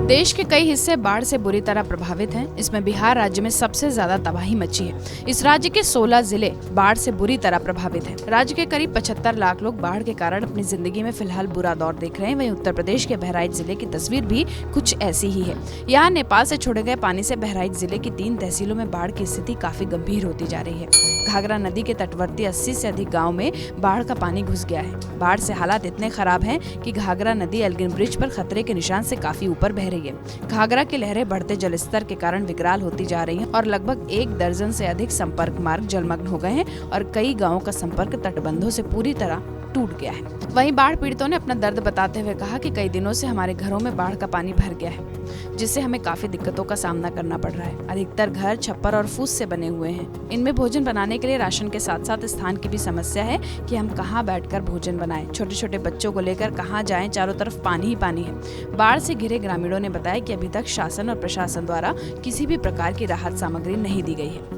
देश के कई हिस्से बाढ़ से बुरी तरह प्रभावित हैं। इसमें बिहार राज्य में सबसे ज्यादा तबाही मची है। इस राज्य के 16 जिले बाढ़ से बुरी तरह प्रभावित हैं। राज्य के करीब 75 लाख लोग बाढ़ के कारण अपनी जिंदगी में फिलहाल बुरा दौर देख रहे हैं। वहीं उत्तर प्रदेश के बहराइच जिले की तस्वीर भी कुछ ऐसी ही है। यहाँ नेपाल से छोड़े गए पानी से बहराइच जिले की 3 तहसीलों में बाढ़ की स्थिति काफी गंभीर होती जा रही है। घाघरा नदी के तटवर्ती 80 से अधिक गाँव में बाढ़ का पानी घुस गया है। बाढ़ से हालात इतने खराब हैं कि घाघरा नदी एल्गिन ब्रिज पर खतरे के निशान से काफी ऊपर बह रही है। घाघरा की लहरें बढ़ते जलस्तर के कारण विकराल होती जा रही हैं और लगभग 1 दर्जन से अधिक संपर्क मार्ग जलमग्न हो गए हैं और कई गांवों का संपर्क तटबंधों से पूरी तरह टूट गया है। वहीं बाढ़ पीड़ितों ने अपना दर्द बताते हुए कहा कि कई दिनों से हमारे घरों में बाढ़ का पानी भर गया है, जिससे हमें काफी दिक्कतों का सामना करना पड़ रहा है। अधिकतर घर छप्पर और फूस से बने हुए हैं। इनमें भोजन बनाने के लिए राशन के साथ साथ स्थान की भी समस्या है कि हम कहाँ बैठकर भोजन बनाएं। छोटे छोटे बच्चों को लेकर कहाँ जाएं, चारों तरफ पानी ही पानी है। बाढ़ से घिरे ग्रामीणों ने बताया कि अभी तक शासन और प्रशासन द्वारा किसी भी प्रकार की राहत सामग्री नहीं दी गई है।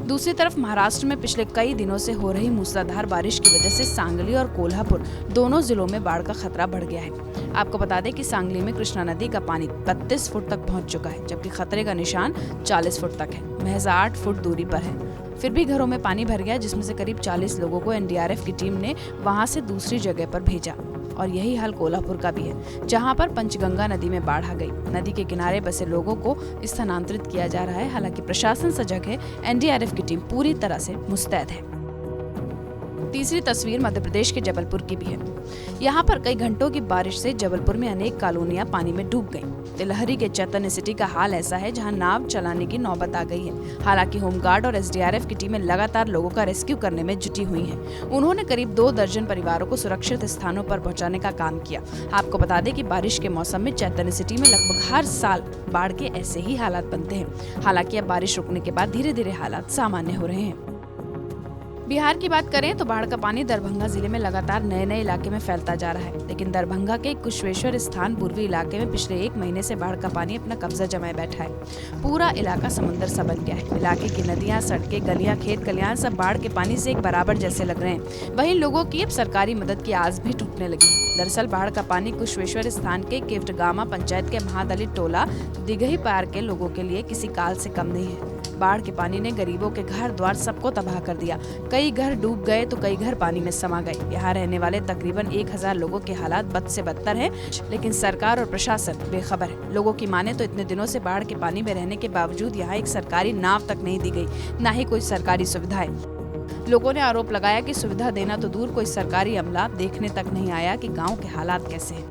दूसरी तरफ महाराष्ट्र में पिछले कई दिनों से हो रही मूसलाधार बारिश की वजह से सांगली और कोल्हापुर दोनों जिलों में बाढ़ का खतरा बढ़ गया है। आपको बता दें कि सांगली में कृष्णा नदी का पानी 32 फुट तक पहुंच चुका है, जबकि खतरे का निशान 40 फुट तक है। महज 8 फुट दूरी पर है। फिर भी घरों में पानी भर गया, जिसमें से करीब 40 लोगों को एनडीआरएफ की टीम ने वहां से दूसरी जगह पर भेजा। और यही हाल कोल्हापुर का भी है, जहां पर पंचगंगा नदी में बाढ़ आ गई। नदी के किनारे बसे लोगों को स्थानांतरित किया जा रहा है। हालांकि प्रशासन सजग है, एनडीआरएफ की टीम पूरी तरह से मुस्तैद है। तीसरी तस्वीर मध्य प्रदेश के जबलपुर की भी है। यहाँ पर कई घंटों की बारिश से जबलपुर में अनेक कॉलोनियां पानी में डूब गईं। तिलहरी के चैतन्य सिटी का हाल ऐसा है जहाँ नाव चलाने की नौबत आ गई है। हालांकि होमगार्ड और एसडीआरएफ की टीमें लगातार लोगों का रेस्क्यू करने में जुटी हुई हैं। उन्होंने करीब 2 दर्जन परिवारों को सुरक्षित स्थानों पर पहुंचाने का काम किया। आपको बता दें कि बारिश के मौसम में चैतन्य सिटी में लगभग हर साल बाढ़ के ऐसे ही हालात बनते हैं। हालांकि अब बारिश रुकने के बाद धीरे धीरे हालात सामान्य हो रहे हैं। बिहार की बात करें तो बाढ़ का पानी दरभंगा जिले में लगातार नए नए इलाके में फैलता जा रहा है। लेकिन दरभंगा के कुशवेश्वर स्थान पूर्वी इलाके में पिछले 1 महीने से बाढ़ का पानी अपना कब्जा जमाए बैठा है। पूरा इलाका समुद्र सा बन गया है। इलाके की नदियां, सड़कें, गलियां, खेत खलिहान सब बाढ़ के पानी से एक बराबर जैसे लग रहे हैं। वहीं लोगों की अब सरकारी मदद की आस भी टूटने लगी। दरअसल बाढ़ का पानी कुशवेश्वर स्थान के केवटगामा पंचायत के महादलित टोला दिघही पार के लोगों के लिए किसी काल से कम नहीं है। बाढ़ के पानी ने गरीबों के घर द्वार सबको तबाह कर दिया। कई घर डूब गए तो कई घर पानी में समा गए। यहाँ रहने वाले तकरीबन 1000 लोगों के हालात बद से बदतर हैं, लेकिन सरकार और प्रशासन बेखबर है। लोगों की माने तो इतने दिनों से बाढ़ के पानी में रहने के बावजूद यहाँ एक सरकारी नाव तक नहीं दी गई, न ही कोई सरकारी सुविधाएं। लोगों ने आरोप लगाया कि सुविधा देना तो दूर, कोई सरकारी अमला देखने तक नहीं आया कि गाँव के हालात कैसे हैं।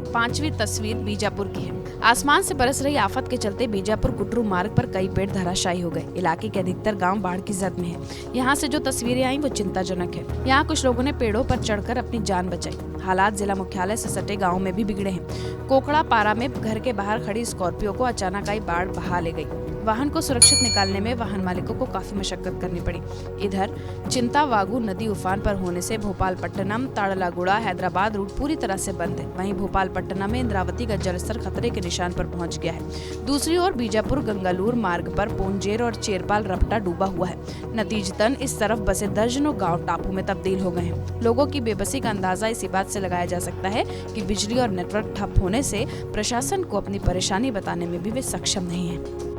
5वीं तस्वीर बीजापुर की है। आसमान से बरस रही आफत के चलते बीजापुर कुटरू मार्ग पर कई पेड़ धराशायी हो गए। इलाके के अधिकतर गांव बाढ़ की जद में है। यहाँ से जो तस्वीरें आई वो चिंताजनक है। यहाँ कुछ लोगों ने पेड़ों पर चढ़कर अपनी जान बचाई। हालात जिला मुख्यालय से सटे गाँव में भी बिगड़े हैं। कोकड़ा पारा में घर के बाहर खड़ी स्कॉर्पियो को अचानक आई बाढ़ बहा ले गई। वाहन को सुरक्षित निकालने में वाहन मालिकों को काफी मशक्कत करनी पड़ी। इधर चिंतावागु नदी उफान पर होने से भोपालपट्टनम, ताड़लागुड़ा, हैदराबाद रूट पूरी तरह से बंद है। वहीं भोपालपट्टनम में इंद्रावती का जलस्तर खतरे के निशान पर पहुंच गया है। दूसरी ओर बीजापुर गंगालूर मार्ग पर पोंजेर और चेरपाल रपटा डूबा हुआ है। नतीजतन इस तरफ बसे दर्जनों गाँव टापू में तब्दील हो गए हैं। लोगों की बेबसी का अंदाजा इसी बात से लगाया जा सकता है कि बिजली और नेटवर्क ठप होने से प्रशासन को अपनी परेशानी बताने में भी वे सक्षम नहीं है।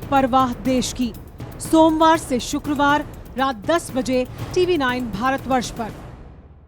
परवाह देश की, सोमवार से शुक्रवार रात 10 बजे TV9 भारतवर्ष पर।